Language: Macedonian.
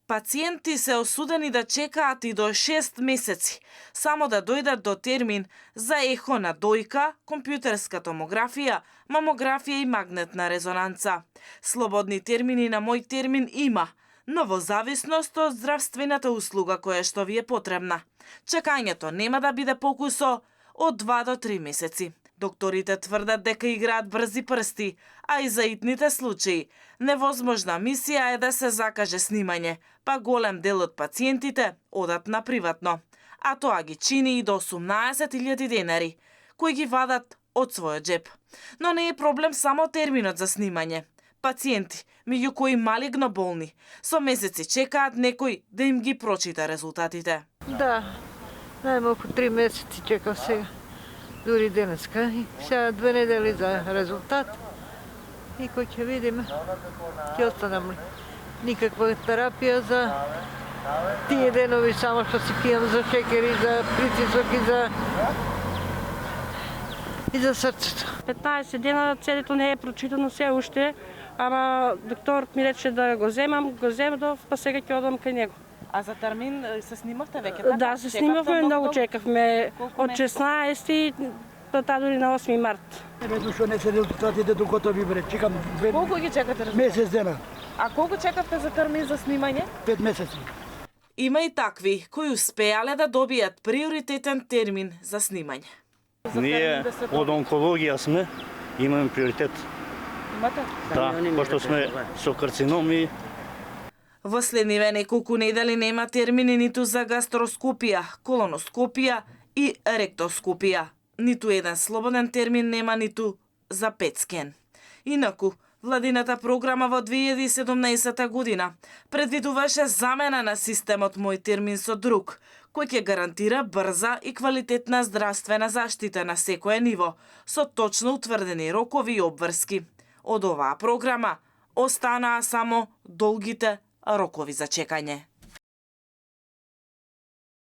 Пациенти се осудени да чекаат и до 6 месеци, само да дојдат до термин за ехо на дојка, компјутерска томографија, мамографија и магнетна резонанца. Слободни термини на мој термин има, но во зависност од здравствената услуга која што ви е потребна. Чекањето нема да биде покусо од 2 до 3 месеци. Докторите тврдат дека играат брзи прсти, а и за итните случаи невозможна мисија е да се закаже снимање, па голем дел од пациентите одат на приватно. А тоа ги чини и до 18.000 денари, кои ги вадат од својот джеп. Но не е проблем само терминот за снимање. Пациенти, меѓу кои малигно болни, со месеци чекаат некој да им ги прочита резултатите. Да, најмалку 3 месеци чекам сега. Дури денеска. И сега 2 недели за резултат. И кој ќе видиме, ќе останам ли. Никаква терапија за тие денови, само што си пијам за шекер и за притисок и за срцето. 15 дена CD-то не е прочитано се уште, ама докторот ми рече да го земдов, па сега ќе одам кај него. А за термин се снимавте веќе, така? Да, се снимавме, многу чекавме. Од 16 до таа дури на 8 март. Не дошо не се резултатите докато ви бре, чекам 2 Колку ги чекате резултати? месец дена, А колку чекавте за термин за снимање? 5 месеци. Има и такви кои успеале да добијат приоритетен термин за снимање. Ние од онкологија сме, имаме приоритет. Имате? Да, пошто сме со карциноми. Во следниве неколку недели нема термини ниту за гастроскопија, колоноскопија и ректоскопија. Ниту еден слободен термин нема ниту за петскен. Инаку, владината програма во 2017 година предвидуваше замена на системот Мој термин со друг, кој ќе гарантира брза и квалитетна здравствена заштита на секое ниво, со точно утврдени рокови и обврски. Од оваа програма останаа само долгите рокови за чекање.